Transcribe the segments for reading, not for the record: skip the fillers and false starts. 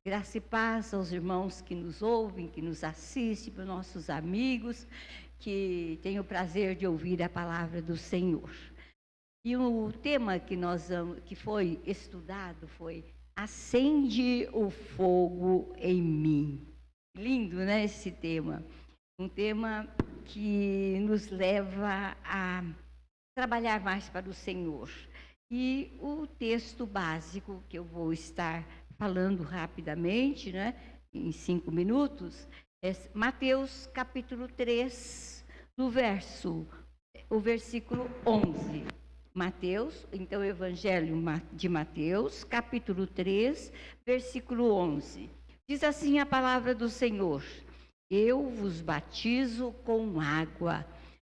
Graça e paz aos irmãos que nos ouvem, que nos assistem, para os nossos amigos, que têm o prazer de ouvir a palavra do Senhor. E o tema que foi estudado foi Acende o fogo em mim. Lindo, né, esse tema? Um tema que nos leva a trabalhar mais para o Senhor. E o texto básico que eu vou estar falando rapidamente, né, em 5 minutos, é Mateus capítulo 3, o versículo 11. Mateus, então, o Evangelho de Mateus, capítulo 3, versículo 11. Diz assim a palavra do Senhor: Eu vos batizo com água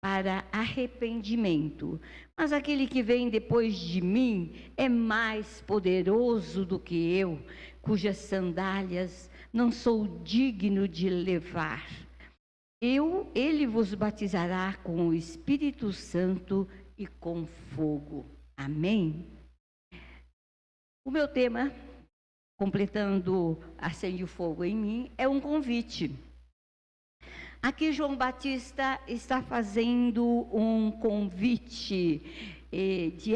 para arrependimento, mas aquele que vem depois de mim é mais poderoso do que eu, cujas sandálias não sou digno de levar. Ele vos batizará com o Espírito Santo e com fogo. Amém? O meu tema, completando Acende o Fogo em Mim, é um convite. Aqui João Batista está fazendo um convite de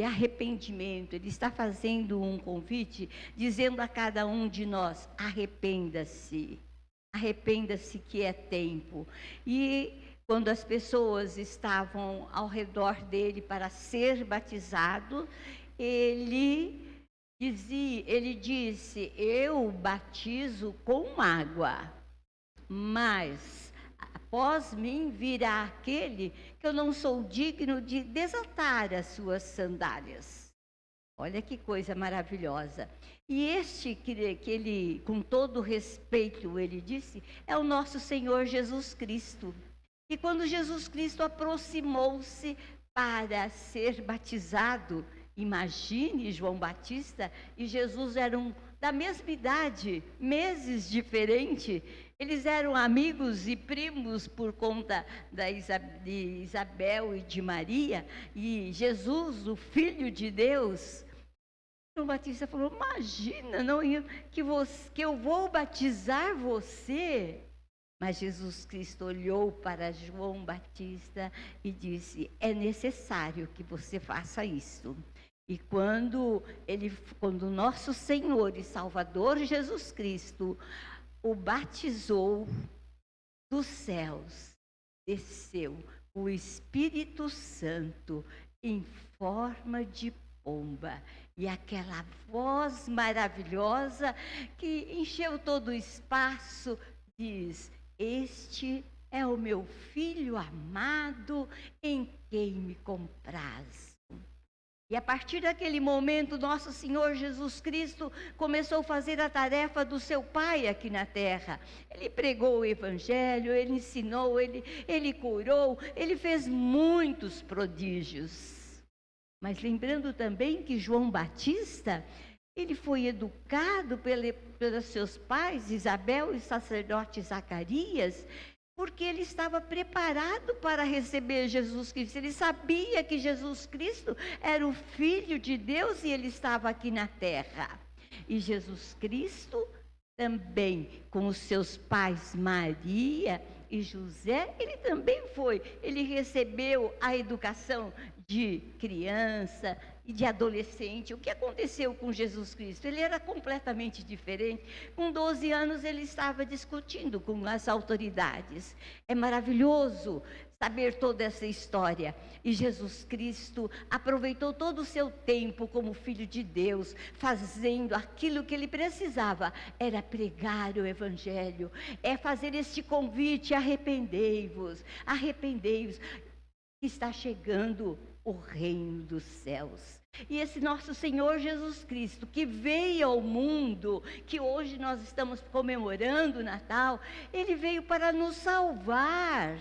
arrependimento. Ele está fazendo um convite dizendo a cada um de nós: arrependa-se, arrependa-se que é tempo. E quando as pessoas estavam ao redor dele para ser batizado, ele disse: eu batizo com água, mas após mim virá aquele que eu não sou digno de desatar as suas sandálias. Olha que coisa maravilhosa. E este que ele, com todo respeito, ele disse, é o nosso Senhor Jesus Cristo. E quando Jesus Cristo aproximou-se para ser batizado, imagine João Batista e Jesus eram da mesma idade, meses diferentes. Eles eram amigos e primos por conta de Isabel e de Maria. E Jesus, o Filho de Deus, João Batista falou: imagina, que eu vou batizar você. Mas Jesus Cristo olhou para João Batista e disse: é necessário que você faça isso. E quando nosso Senhor e Salvador Jesus Cristo o batizou, dos céus desceu o Espírito Santo em forma de pomba, e aquela voz maravilhosa que encheu todo o espaço diz: este é o meu filho amado, em quem me comprazo. E a partir daquele momento, nosso Senhor Jesus Cristo começou a fazer a tarefa do seu Pai aqui na terra. Ele pregou o Evangelho, ele ensinou, ele curou, ele fez muitos prodígios. Mas lembrando também que João Batista, ele foi educado pelos seus pais, Isabel e sacerdote Zacarias, porque ele estava preparado para receber Jesus Cristo. Ele sabia que Jesus Cristo era o Filho de Deus e ele estava aqui na terra. E Jesus Cristo também, com os seus pais Maria e José, ele também ele recebeu a educação de criança e de adolescente. O que aconteceu com Jesus Cristo? Ele era completamente diferente. Com 12 anos ele estava discutindo com as autoridades. É maravilhoso saber toda essa história. E Jesus Cristo aproveitou todo o seu tempo como Filho de Deus, fazendo aquilo que ele precisava, era pregar o Evangelho, é fazer este convite: arrependei-vos, arrependei-vos, está chegando o reino dos céus. E esse nosso Senhor Jesus Cristo, que veio ao mundo, que hoje nós estamos comemorando o Natal, ele veio para nos salvar.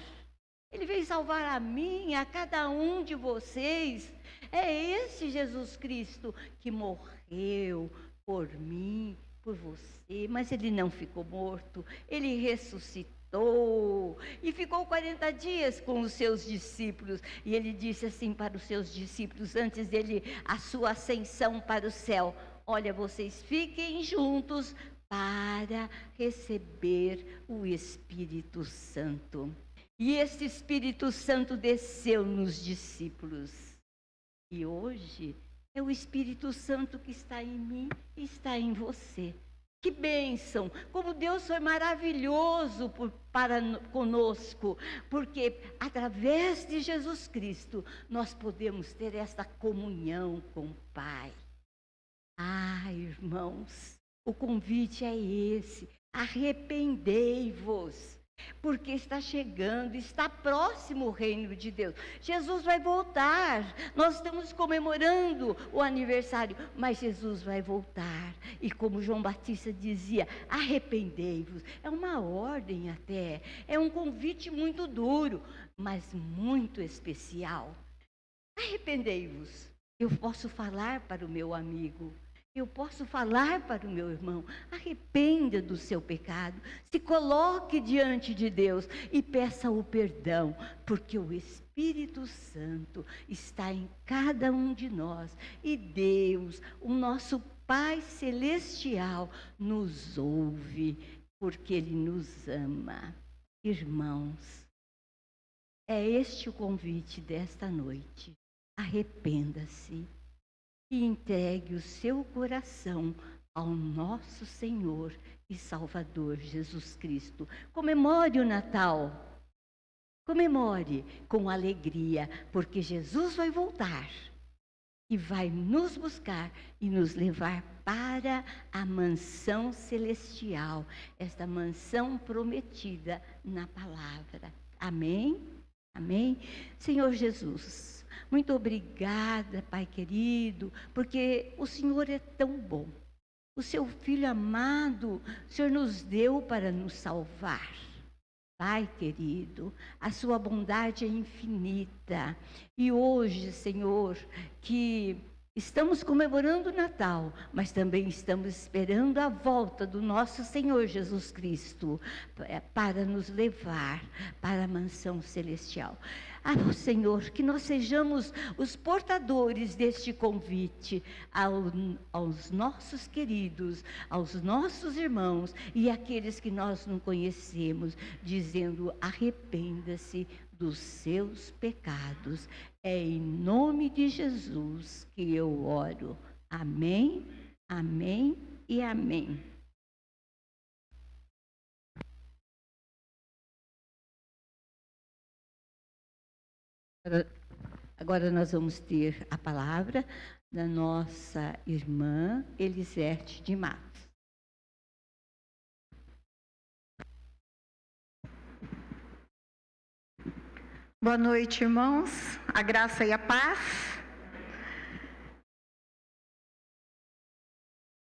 Ele veio salvar a mim, a cada um de vocês. É esse Jesus Cristo que morreu por mim, por você, mas ele não ficou morto, ele ressuscitou. E ficou 40 dias com os seus discípulos. E ele disse assim para os seus discípulos, antes a sua ascensão para o céu: olha, vocês fiquem juntos para receber o Espírito Santo. E esse Espírito Santo desceu nos discípulos. E hoje é o Espírito Santo que está em mim e está em você. Que bênção! Como Deus foi maravilhoso para conosco, porque através de Jesus Cristo nós podemos ter esta comunhão com o Pai. Ah, irmãos, o convite é esse: arrependei-vos, porque está chegando, está próximo o reino de Deus. Jesus vai voltar. Nós estamos comemorando o aniversário, mas Jesus vai voltar. E como João Batista dizia, arrependei-vos. É uma ordem até, é um convite muito duro, mas muito especial. Arrependei-vos. Eu posso falar para o meu amigo, eu posso falar para o meu irmão: arrependa do seu pecado, se coloque diante de Deus e peça o perdão, porque o Espírito Santo está em cada um de nós e Deus, o nosso Pai Celestial, nos ouve, porque Ele nos ama. Irmãos, é este o convite desta noite: arrependa-se e entregue o seu coração ao nosso Senhor e Salvador Jesus Cristo. Comemore o Natal. Comemore com alegria, porque Jesus vai voltar e vai nos buscar e nos levar para a mansão celestial, esta mansão prometida na palavra. Amém? Amém? Senhor Jesus, muito obrigada, Pai querido, porque o Senhor é tão bom. O seu Filho amado, o Senhor nos deu para nos salvar. Pai querido, a sua bondade é infinita. E hoje, Senhor, que estamos comemorando o Natal, mas também estamos esperando a volta do nosso Senhor Jesus Cristo para nos levar para a mansão celestial. Ah, Senhor, que nós sejamos os portadores deste convite aos nossos queridos, aos nossos irmãos e aqueles que nós não conhecemos, dizendo: arrependa-se dos seus pecados. É em nome de Jesus que eu oro. Amém, amém e amém. Agora nós vamos ter a palavra da nossa irmã Elisete de Matos. Boa noite, irmãos. A graça e a paz.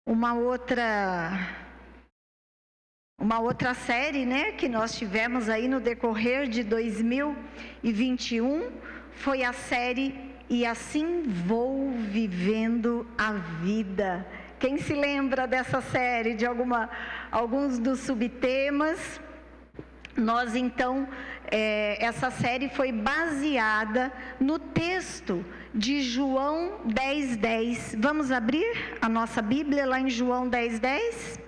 Uma outra série, né, que nós tivemos aí no decorrer de 2021 foi a série E Assim Vou Vivendo a Vida. Quem se lembra dessa série, de alguns dos subtemas? Nós então, essa série foi baseada no texto de João 10:10. Vamos abrir a nossa Bíblia lá em João 10:10?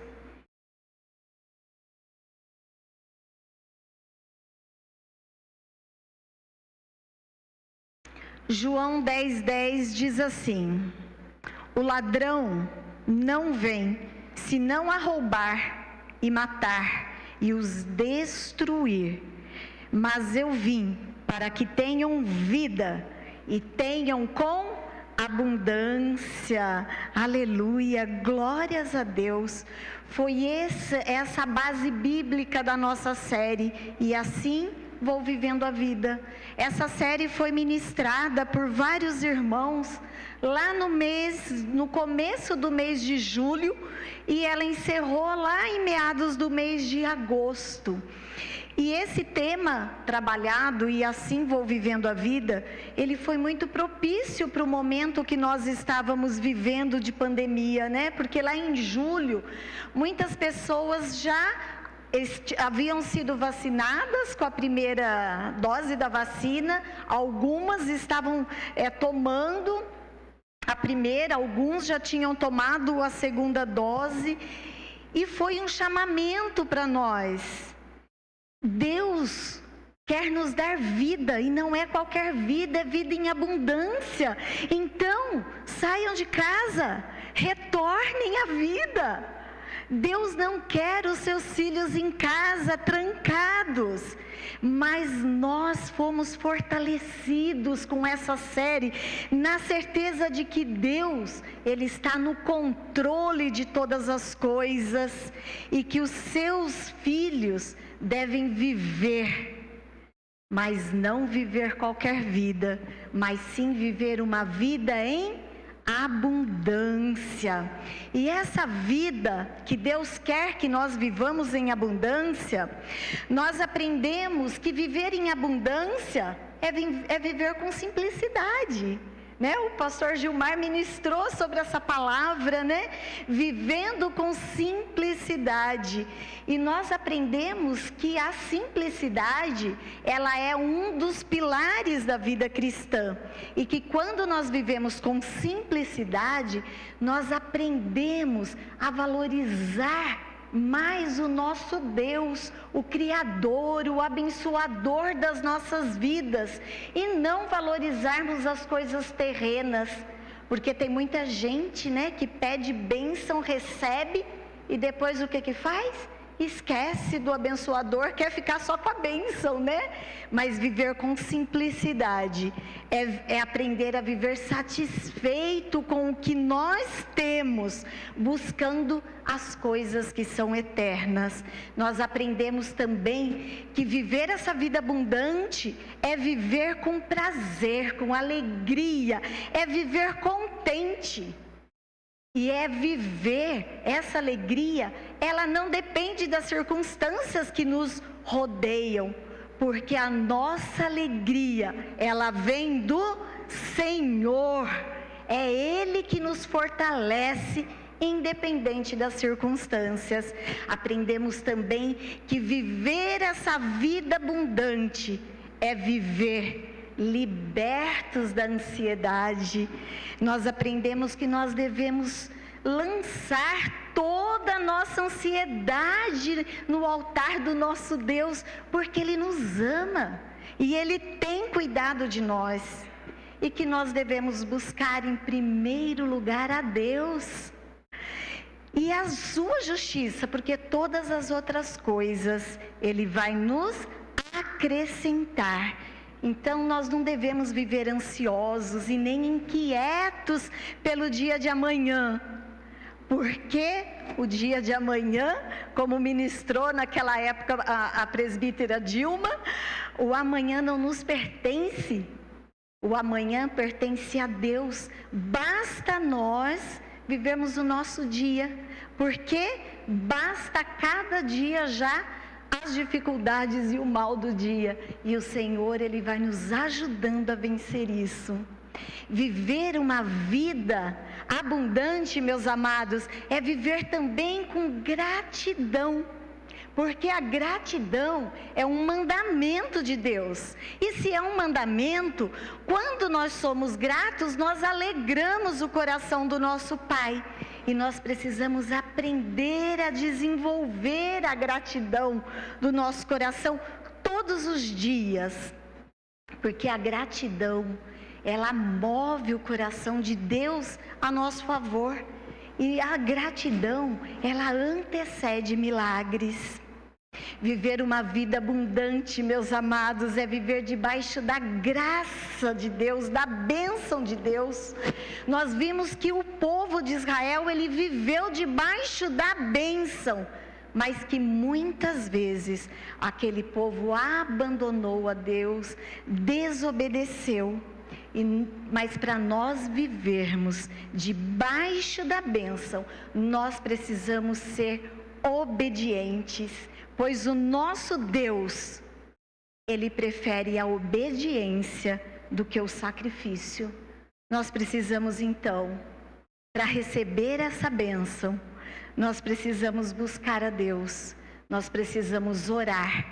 João 10:10 diz assim: o ladrão não vem senão a roubar e matar e os destruir, mas eu vim para que tenham vida e tenham com abundância. Aleluia, glórias a Deus. Foi essa a base bíblica da nossa série, E Assim Vou Vivendo a Vida. Essa série foi ministrada por vários irmãos lá no começo do mês de julho, e ela encerrou lá em meados do mês de agosto. E esse tema trabalhado, E Assim Vou Vivendo a Vida, ele foi muito propício para o momento que nós estávamos vivendo de pandemia, né? Porque lá em julho, muitas pessoas já haviam sido vacinadas com a primeira dose da vacina, algumas estavam tomando a primeira, alguns já tinham tomado a segunda dose, e foi um chamamento para nós. Deus quer nos dar vida, e não é qualquer vida, é vida em abundância. Então, saiam de casa, retornem à vida. Deus não quer os seus filhos em casa, trancados. Mas nós fomos fortalecidos com essa série, na certeza de que Deus, Ele está no controle de todas as coisas, e que os seus filhos devem viver, mas não viver qualquer vida, mas sim viver uma vida em abundância. E essa vida que Deus quer que nós vivamos em abundância, nós aprendemos que viver em abundância é viver com simplicidade, né? O pastor Gilmar ministrou sobre essa palavra, né? Vivendo com simplicidade. E nós aprendemos que a simplicidade, ela é um dos pilares da vida cristã. E que quando nós vivemos com simplicidade, nós aprendemos a valorizar mais o nosso Deus, o Criador, o abençoador das nossas vidas, e não valorizarmos as coisas terrenas, porque tem muita gente, né, que pede bênção, recebe, e depois o que faz? Esquece do abençoador, quer ficar só com a bênção, né? Mas viver com simplicidade é aprender a viver satisfeito com o que nós temos, buscando as coisas que são eternas. Nós aprendemos também que viver essa vida abundante é viver com prazer, com alegria, é viver contente. E é viver essa alegria, ela não depende das circunstâncias que nos rodeiam, porque a nossa alegria, ela vem do Senhor. É Ele que nos fortalece, independente das circunstâncias. Aprendemos também que viver essa vida abundante é viver libertos da ansiedade. Nós aprendemos que nós devemos lançar toda a nossa ansiedade no altar do nosso Deus, porque Ele nos ama e Ele tem cuidado de nós, e que nós devemos buscar em primeiro lugar a Deus e a sua justiça, porque todas as outras coisas Ele vai nos acrescentar. Então nós não devemos viver ansiosos e nem inquietos pelo dia de amanhã, porque o dia de amanhã, como ministrou naquela época a presbítera Dilma, o amanhã não nos pertence, o amanhã pertence a Deus. Basta nós vivermos o nosso dia, porque basta cada dia já as dificuldades e o mal do dia, e o Senhor, Ele vai nos ajudando a vencer isso. Viver uma vida abundante, meus amados, é viver também com gratidão, porque a gratidão é um mandamento de Deus, e se é um mandamento, quando nós somos gratos, nós alegramos o coração do nosso Pai. E nós precisamos aprender a desenvolver a gratidão do nosso coração todos os dias, porque a gratidão, ela move o coração de Deus a nosso favor, e a gratidão, ela antecede milagres. Viver uma vida abundante, meus amados, é viver debaixo da graça de Deus, da bênção de Deus. Nós vimos que o povo de Israel, ele viveu debaixo da bênção, mas que muitas vezes aquele povo abandonou a Deus, desobedeceu. Mas para nós vivermos debaixo da bênção, nós precisamos ser obedientes, pois o nosso Deus, Ele prefere a obediência do que o sacrifício. Nós precisamos então, para receber essa bênção, nós precisamos buscar a Deus, nós precisamos orar,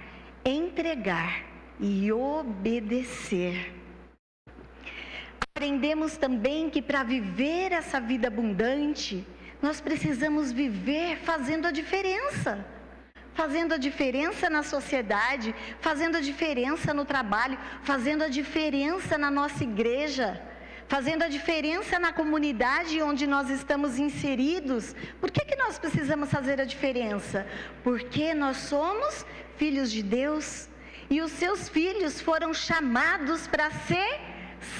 entregar e obedecer. A Aprendemos também que para viver essa vida abundante, nós precisamos viver fazendo a diferença. Fazendo a diferença na sociedade, fazendo a diferença no trabalho, fazendo a diferença na nossa igreja, fazendo a diferença na comunidade onde nós estamos inseridos. Por que nós precisamos fazer a diferença? Porque nós somos filhos de Deus e os seus filhos foram chamados para ser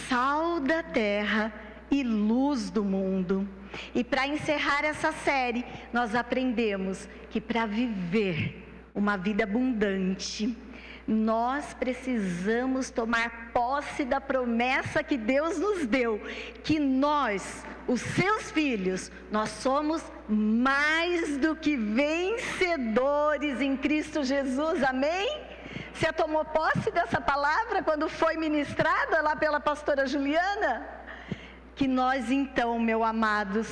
sal da terra e luz do mundo. E para encerrar essa série, nós aprendemos que para viver uma vida abundante, nós precisamos tomar posse da promessa que Deus nos deu, que nós, os seus filhos, nós somos mais do que vencedores em Cristo Jesus, amém? Você tomou posse dessa palavra quando foi ministrada lá pela pastora Juliana? Que nós então, meus amados,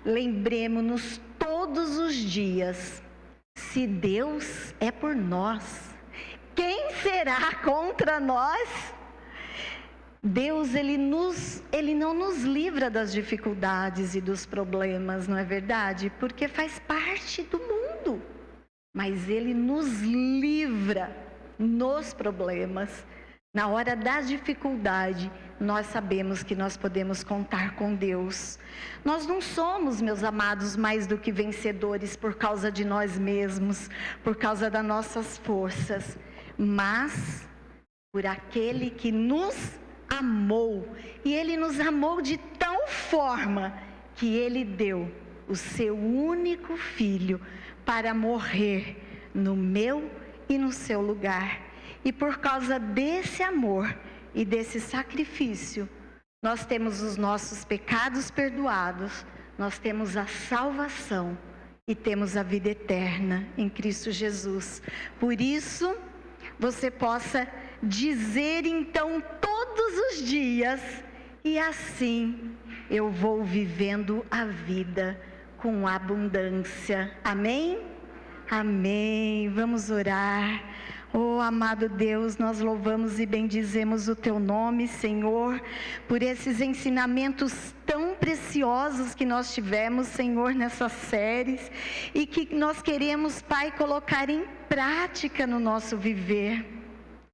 lembremos-nos todos os dias, se Deus é por nós, quem será contra nós? Deus, Ele não nos livra das dificuldades e dos problemas, não é verdade? Porque faz parte do mundo, mas Ele nos livra nos problemas. Na hora da dificuldade, nós sabemos que nós podemos contar com Deus. Nós não somos, meus amados, mais do que vencedores por causa de nós mesmos, por causa das nossas forças, mas por aquele que nos amou. E Ele nos amou de tal forma que Ele deu o seu único filho para morrer no meu e no seu lugar. E por causa desse amor e desse sacrifício, nós temos os nossos pecados perdoados, nós temos a salvação e temos a vida eterna em Cristo Jesus. Por isso, você possa dizer então todos os dias, e assim eu vou vivendo a vida com abundância. Amém? Amém. Vamos orar. Oh, amado Deus, nós louvamos e bendizemos o Teu nome, Senhor, por esses ensinamentos tão preciosos que nós tivemos, Senhor, nessas séries, e que nós queremos, Pai, colocar em prática no nosso viver.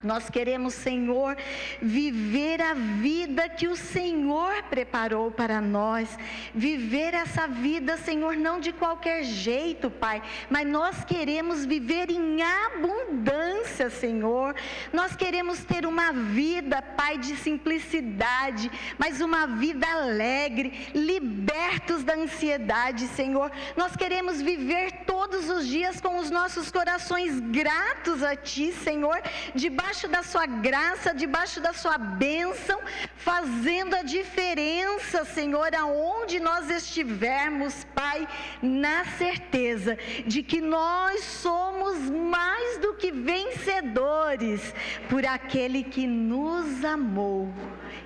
Nós queremos, Senhor, viver a vida que o Senhor preparou para nós. Viver essa vida, Senhor, não de qualquer jeito, Pai, mas nós queremos viver em abundância, Senhor. Nós queremos ter uma vida, Pai, de simplicidade, mas uma vida alegre, libertos da ansiedade, Senhor. Nós queremos viver todos os dias com os nossos corações gratos a Ti, Senhor, debaixo da sua graça, debaixo da sua bênção, fazendo a diferença, Senhor, aonde nós estivermos, Pai, na certeza de que nós somos mais do que vencedores por aquele que nos amou.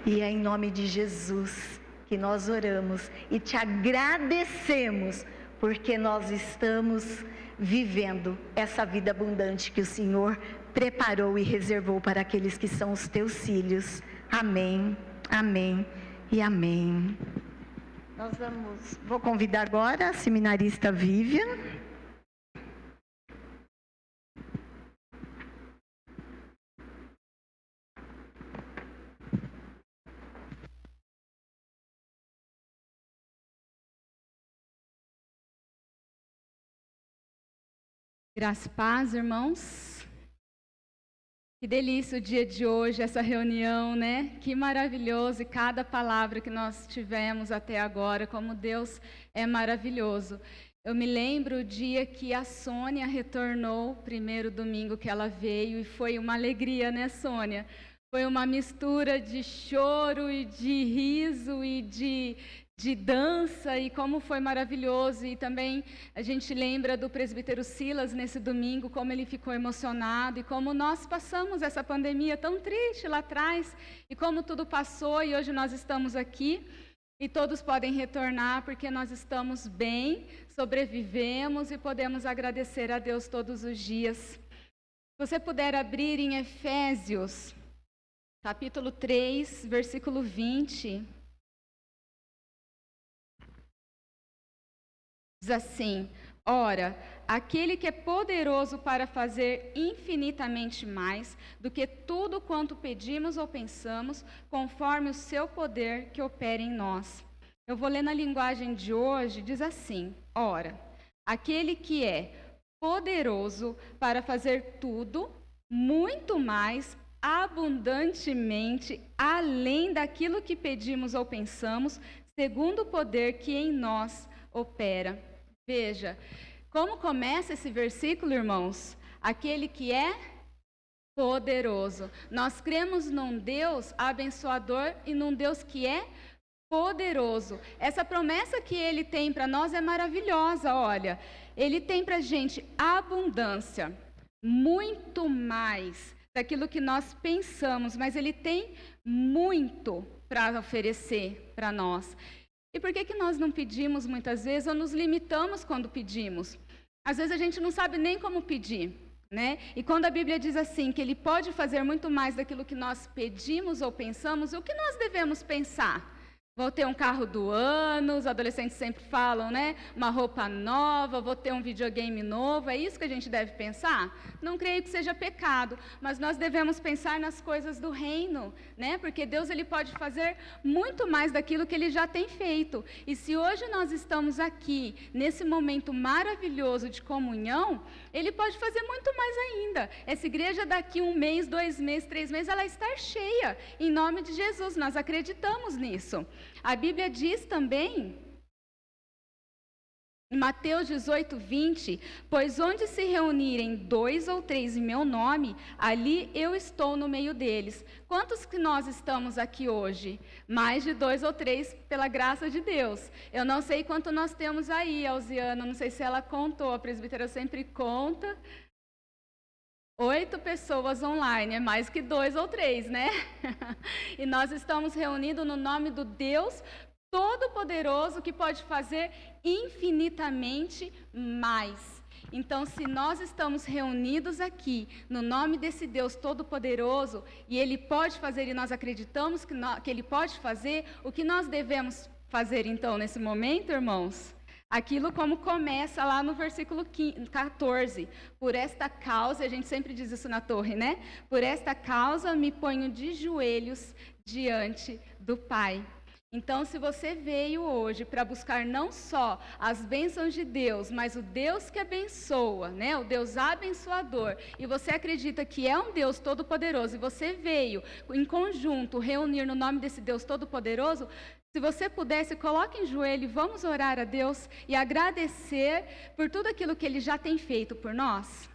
E é em nome de Jesus que nós oramos e te agradecemos, porque nós estamos vivendo essa vida abundante que o Senhor preparou e reservou para aqueles que são os teus filhos. Amém, amém e amém. Vou convidar agora a seminarista Vivian. Graça e paz, irmãos. Que delícia o dia de hoje, essa reunião, né? Que maravilhoso, e cada palavra que nós tivemos até agora, como Deus é maravilhoso. Eu me lembro o dia que a Sônia retornou, primeiro domingo que ela veio, e foi uma alegria, né, Sônia? Foi uma mistura de choro e de riso e de dança, e como foi maravilhoso. E também a gente lembra do presbítero Silas nesse domingo, como ele ficou emocionado, e como nós passamos essa pandemia tão triste lá atrás, e como tudo passou, e hoje nós estamos aqui, e todos podem retornar, porque nós estamos bem, sobrevivemos, e podemos agradecer a Deus todos os dias. Se você puder abrir em Efésios, capítulo 3, versículo 20. Diz assim: ora, aquele que é poderoso para fazer infinitamente mais do que tudo quanto pedimos ou pensamos, conforme o seu poder que opera em nós. Eu vou ler na linguagem de hoje, diz assim: ora, aquele que é poderoso para fazer tudo, muito mais, abundantemente, além daquilo que pedimos ou pensamos, segundo o poder que em nós opera. Veja, como começa esse versículo, irmãos? Aquele que é poderoso. Nós cremos num Deus abençoador e num Deus que é poderoso. Essa promessa que Ele tem para nós é maravilhosa, olha. Ele tem para a gente abundância, muito mais daquilo que nós pensamos, mas Ele tem muito para oferecer para nós. E por que nós não pedimos muitas vezes ou nos limitamos quando pedimos? Às vezes a gente não sabe nem como pedir, né? E quando a Bíblia diz assim, que Ele pode fazer muito mais daquilo que nós pedimos ou pensamos, o que nós devemos pensar? Vou ter um carro do ano, os adolescentes sempre falam, né? Uma roupa nova, vou ter um videogame novo, é isso que a gente deve pensar? Não creio que seja pecado, mas nós devemos pensar nas coisas do reino, né? Porque Deus, Ele pode fazer muito mais daquilo que Ele já tem feito. E se hoje nós estamos aqui, nesse momento maravilhoso de comunhão, Ele pode fazer muito mais ainda. Essa igreja daqui 1 mês, 2 meses, 3 meses, ela está cheia. Em nome de Jesus, nós acreditamos nisso. A Bíblia diz também, em Mateus 18, 20, pois onde se reunirem 2 ou 3 em meu nome, ali eu estou no meio deles. Quantos que nós estamos aqui hoje? Mais de 2 ou 3, pela graça de Deus. Eu não sei quanto nós temos aí, Alziana, não sei se ela contou, a presbítera sempre conta. 8 pessoas online, é mais que 2 ou 3, né? E nós estamos reunidos no nome do Deus Todo-Poderoso, que pode fazer infinitamente mais. Então, se nós estamos reunidos aqui, no nome desse Deus Todo-Poderoso, e Ele pode fazer, e nós acreditamos que Ele pode fazer, o que nós devemos fazer, então, nesse momento, irmãos? Aquilo como começa lá no versículo 14. Por esta causa, a gente sempre diz isso na torre, né? Por esta causa me ponho de joelhos diante do Pai. Então, se você veio hoje para buscar não só as bênçãos de Deus, mas o Deus que abençoa, né? O Deus abençoador, e você acredita que é um Deus todo-poderoso, e você veio em conjunto reunir no nome desse Deus todo-poderoso, se você pudesse, coloque em joelho e vamos orar a Deus e agradecer por tudo aquilo que Ele já tem feito por nós.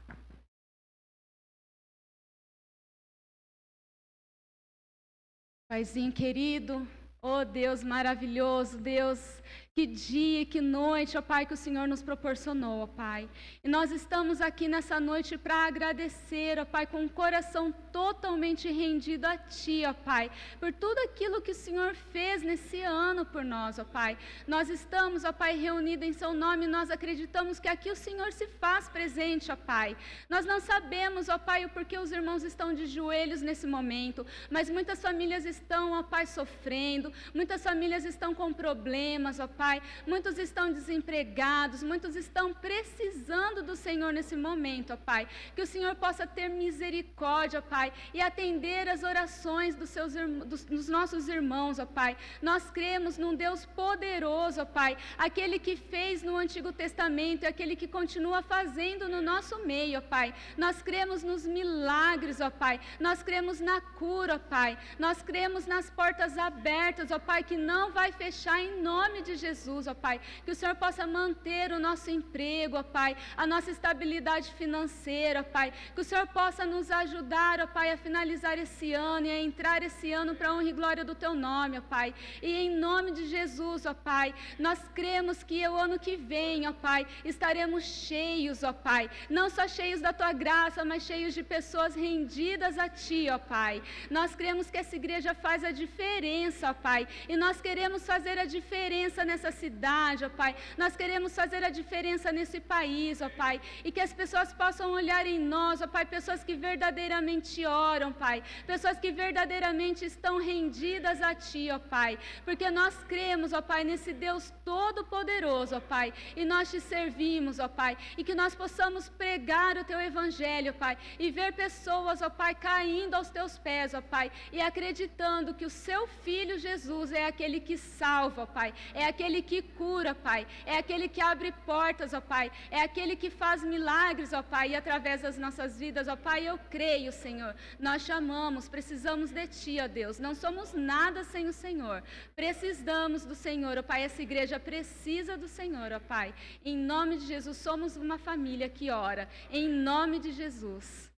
Paizinho querido, oh Deus maravilhoso, Deus, que dia, que noite, ó Pai, que o Senhor nos proporcionou, ó Pai. E nós estamos aqui nessa noite para agradecer, ó Pai, com o coração totalmente rendido a Ti, ó Pai, por tudo aquilo que o Senhor fez nesse ano por nós, ó Pai. Nós estamos, ó Pai, reunidos em Seu nome, e nós acreditamos que aqui o Senhor se faz presente, ó Pai. Nós não sabemos, ó Pai, o porquê os irmãos estão de joelhos nesse momento, mas muitas famílias estão, ó Pai, sofrendo, muitas famílias estão com problemas, ó Pai, muitos estão desempregados, muitos estão precisando do Senhor nesse momento, ó Pai, que o Senhor possa ter misericórdia, ó Pai, e atender as orações dos nossos irmãos, ó Pai. Nós cremos num Deus poderoso, ó Pai, aquele que fez no Antigo Testamento e aquele que continua fazendo no nosso meio, ó Pai. Nós cremos nos milagres, ó Pai, nós cremos na cura, ó Pai, nós cremos nas portas abertas, ó Pai, que não vai fechar em nome de Jesus, ó Pai, que o Senhor possa manter o nosso emprego, ó Pai, a nossa estabilidade financeira, ó Pai, que o Senhor possa nos ajudar, ó Pai, a finalizar esse ano e a entrar esse ano para a honra e glória do Teu nome, ó Pai, e em nome de Jesus, ó Pai, nós cremos que o ano que vem, ó Pai, estaremos cheios, ó Pai, não só cheios da Tua graça, mas cheios de pessoas rendidas a Ti, ó Pai. Nós cremos que essa igreja faz a diferença, ó Pai, e nós queremos fazer a diferença nessa nessa cidade, ó Pai. Nós queremos fazer a diferença nesse país, ó Pai. E que as pessoas possam olhar em nós, ó Pai, pessoas que verdadeiramente oram, Pai. Pessoas que verdadeiramente estão rendidas a Ti, ó Pai. Porque nós cremos, ó Pai, nesse Deus Todo-Poderoso, ó Pai. E nós Te servimos, ó Pai. E que nós possamos pregar o Teu Evangelho, Pai. E ver pessoas, ó Pai, caindo aos Teus pés, ó Pai. E acreditando que o Seu Filho Jesus é aquele que salva, ó Pai. É aquele que cura, Pai. É aquele que abre portas, ó Pai. É aquele que faz milagres, ó Pai. E através das nossas vidas, ó Pai, eu creio, Senhor. Nós te amamos, precisamos de Ti, ó Deus. Não somos nada sem o Senhor. Precisamos do Senhor, ó Pai. Essa igreja precisa do Senhor, ó Pai. Em nome de Jesus, somos uma família que ora. Em nome de Jesus.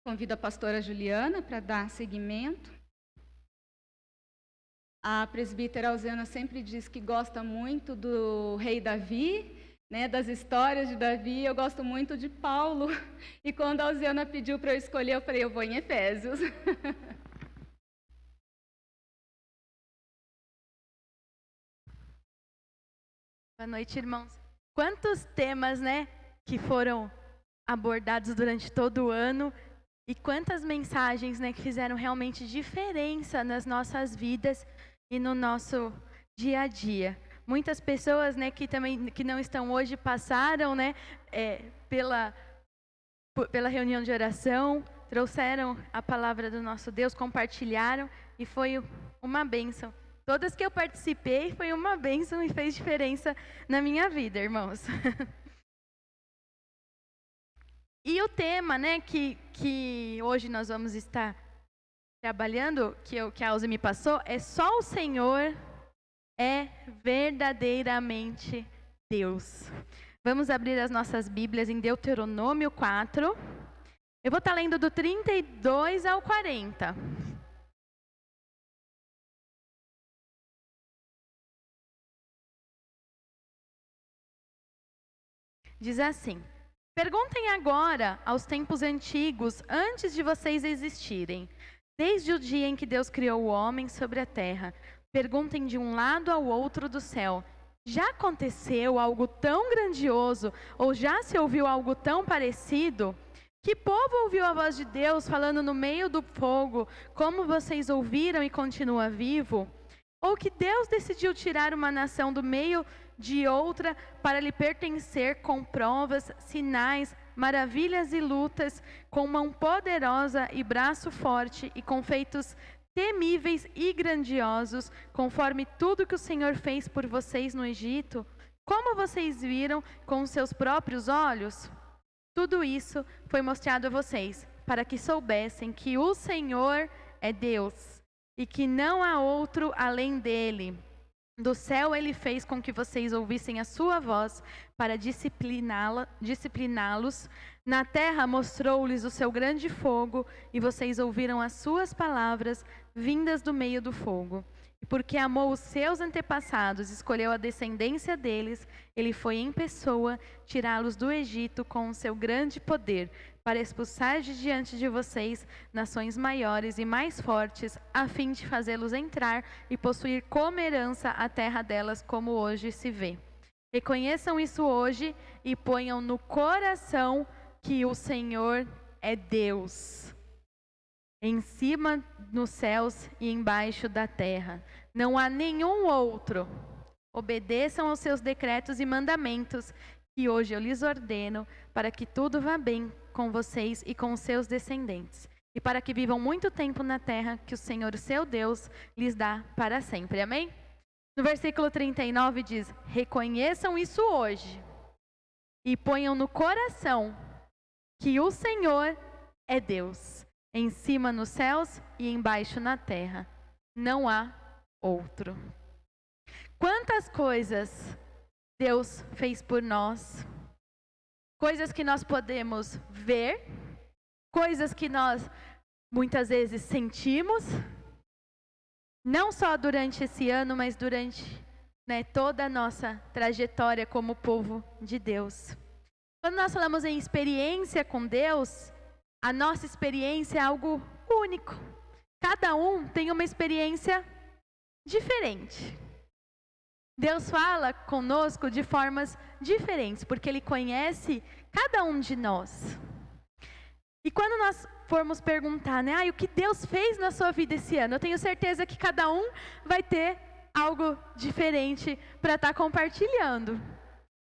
Convido a pastora Juliana para dar seguimento. A presbítera Alzena sempre diz que gosta muito do rei Davi, né, das histórias de Davi. Eu gosto muito de Paulo. E quando a Alzena pediu para eu escolher, eu falei, eu vou em Efésios. Boa noite, irmãos. Quantos temas, né, que foram abordados durante todo o ano e quantas mensagens, né, que fizeram realmente diferença nas nossas vidas e no nosso dia a dia. Muitas pessoas, né, que não estão hoje passaram, né, pela reunião de oração, trouxeram a palavra do nosso Deus, compartilharam e foi uma bênção. Todas que eu participei foi uma bênção e fez diferença na minha vida, irmãos. E o tema, né, que hoje nós vamos estar trabalhando, que a Alze me passou, é só o Senhor é verdadeiramente Deus. Vamos abrir as nossas Bíblias em Deuteronômio 4. Eu vou estar lendo do 32 ao 40. Diz assim: perguntem agora aos tempos antigos, antes de vocês existirem, desde o dia em que Deus criou o homem sobre a terra. Perguntem de um lado ao outro do céu: já aconteceu algo tão grandioso, ou já se ouviu algo tão parecido? Que povo ouviu a voz de Deus falando no meio do fogo, como vocês ouviram e continua vivo? Ou que Deus decidiu tirar uma nação do meio de outra para lhe pertencer com provas, sinais, maravilhas e lutas, com mão poderosa e braço forte e com feitos temíveis e grandiosos, conforme tudo que o Senhor fez por vocês no Egito, como vocês viram com os seus próprios olhos? Tudo isso foi mostrado a vocês, para que soubessem que o Senhor é Deus e que não há outro além dele. Do céu ele fez com que vocês ouvissem a sua voz para discipliná-los. Na terra mostrou-lhes o seu grande fogo e vocês ouviram as suas palavras vindas do meio do fogo. E porque amou os seus antepassados, escolheu a descendência deles, ele foi em pessoa tirá-los do Egito com o seu grande poder, para expulsar de diante de vocês nações maiores e mais fortes, a fim de fazê-los entrar e possuir como herança a terra delas, como hoje se vê. Reconheçam isso hoje e ponham no coração que o Senhor é Deus, em cima nos céus e embaixo da terra. Não há nenhum outro. Obedeçam aos seus decretos e mandamentos, que hoje eu lhes ordeno, para que tudo vá bem com vocês e com os seus descendentes, e para que vivam muito tempo na terra que o Senhor, seu Deus, lhes dá para sempre. Amém? No versículo 39 diz: reconheçam isso hoje e ponham no coração que o Senhor é Deus, em cima nos céus e embaixo na terra. Não há outro. Quantas coisas Deus fez por nós, coisas que nós podemos ver, coisas que nós muitas vezes sentimos, não só durante esse ano, mas durante, toda a nossa trajetória como povo de Deus. Quando nós falamos em experiência com Deus, a nossa experiência é algo único. Cada um tem uma experiência diferente. Deus fala conosco de formas diferentes, porque Ele conhece cada um de nós. E quando nós formos perguntar, né, o que Deus fez na sua vida esse ano, eu tenho certeza que cada um vai ter algo diferente para estar compartilhando.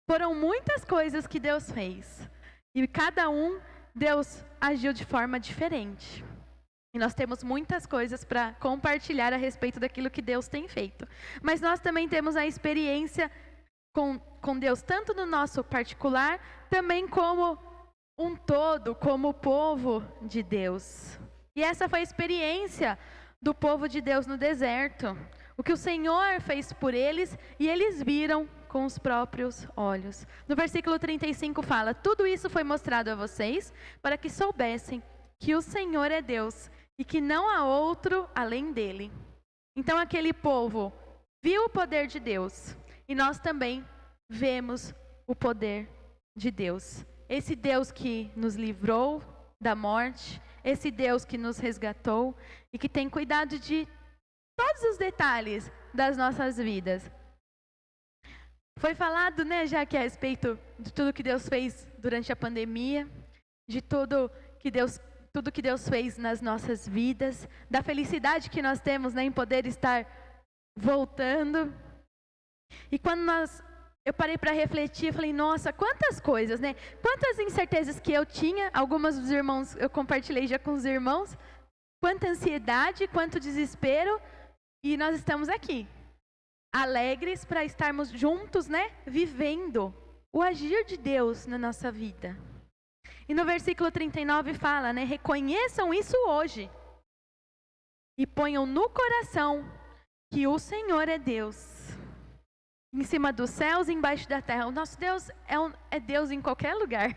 Foram muitas coisas que Deus fez. E cada um, Deus agiu de forma diferente. E nós temos muitas coisas para compartilhar a respeito daquilo que Deus tem feito. Mas nós também temos a experiência com Deus, tanto no nosso particular, também como um todo, como o povo de Deus. E essa foi a experiência do povo de Deus no deserto. O que o Senhor fez por eles e eles viram com os próprios olhos. No versículo 35 fala: tudo isso foi mostrado a vocês para que soubessem que o Senhor é Deus e que não há outro além dele. Então aquele povo viu o poder de Deus e nós também vemos o poder de Deus. Esse Deus que nos livrou da morte, esse Deus que nos resgatou e que tem cuidado de todos os detalhes das nossas vidas. Foi falado, né, já que a respeito de tudo que Deus fez durante a pandemia, de tudo que Deus fez nas nossas vidas, da felicidade que nós temos, né, em poder estar voltando. E quando eu parei para refletir, eu falei, nossa, quantas coisas, né? Quantas incertezas que eu tinha, algumas dos irmãos eu compartilhei já com os irmãos, quanta ansiedade, quanto desespero, e nós estamos aqui, alegres para estarmos juntos, né? Vivendo o agir de Deus na nossa vida. E no versículo 39 fala, né? Reconheçam isso hoje e ponham no coração que o Senhor é Deus. Em cima dos céus e embaixo da terra. O nosso Deus é Deus em qualquer lugar.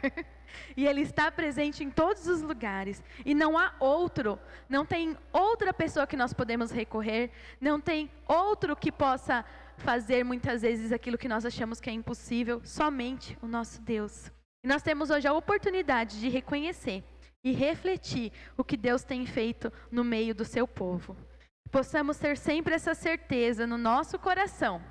E Ele está presente em todos os lugares. E não há outro, não tem outra pessoa que nós podemos recorrer, não tem outro que possa fazer muitas vezes aquilo que nós achamos que é impossível, somente o nosso Deus. E nós temos hoje a oportunidade de reconhecer e refletir o que Deus tem feito no meio do seu povo. Possamos ter sempre essa certeza no nosso coração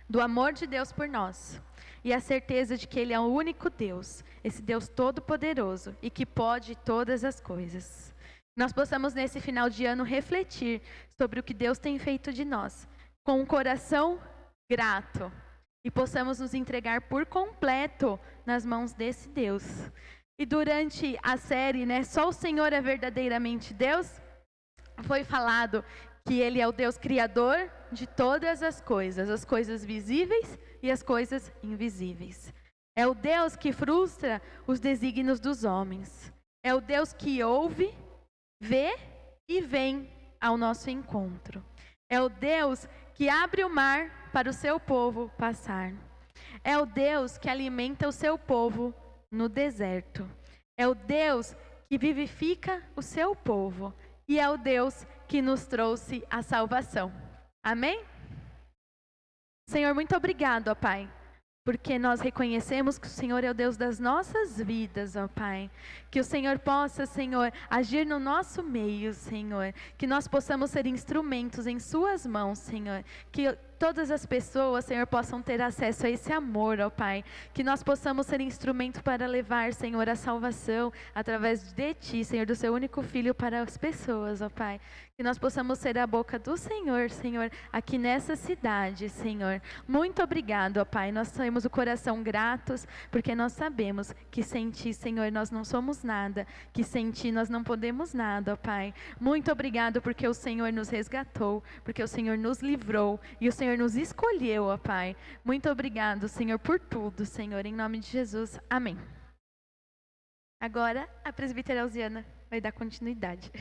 do amor de Deus por nós e a certeza de que Ele é o único Deus, esse Deus todo-poderoso e que pode todas as coisas. Nós possamos nesse final de ano refletir sobre o que Deus tem feito de nós, com um coração grato, e possamos nos entregar por completo nas mãos desse Deus. E durante a série, né, Só o Senhor é verdadeiramente Deus, foi falado que Ele é o Deus criador de todas as coisas visíveis e as coisas invisíveis. É o Deus que frustra os desígnios dos homens. É o Deus que ouve, vê e vem ao nosso encontro. É o Deus que abre o mar para o seu povo passar. É o Deus que alimenta o seu povo no deserto. É o Deus que vivifica o seu povo. E é o Deus que nos trouxe a salvação. Amém? Senhor, muito obrigado, ó Pai, porque nós reconhecemos que o Senhor é o Deus das nossas vidas, ó Pai. Que o Senhor possa, Senhor, agir no nosso meio, Senhor. Que nós possamos ser instrumentos em Suas mãos, Senhor. Que todas as pessoas, Senhor, possam ter acesso a esse amor, ó Pai. Que nós possamos ser instrumento para levar, Senhor, a salvação através de Ti, Senhor, do Seu único Filho para as pessoas, ó Pai. Que nós possamos ser a boca do Senhor, Senhor, aqui nessa cidade, Senhor. Muito obrigado, ó Pai. Nós temos o coração gratos, porque nós sabemos que sem Ti, Senhor, nós não somos nada. Que sem Ti nós não podemos nada, ó Pai. Muito obrigado porque o Senhor nos resgatou, porque o Senhor nos livrou e o Senhor nos escolheu, ó Pai. Muito obrigado, Senhor, por tudo, Senhor. Em nome de Jesus. Amém. Agora, a presbítera Elziana vai dar continuidade.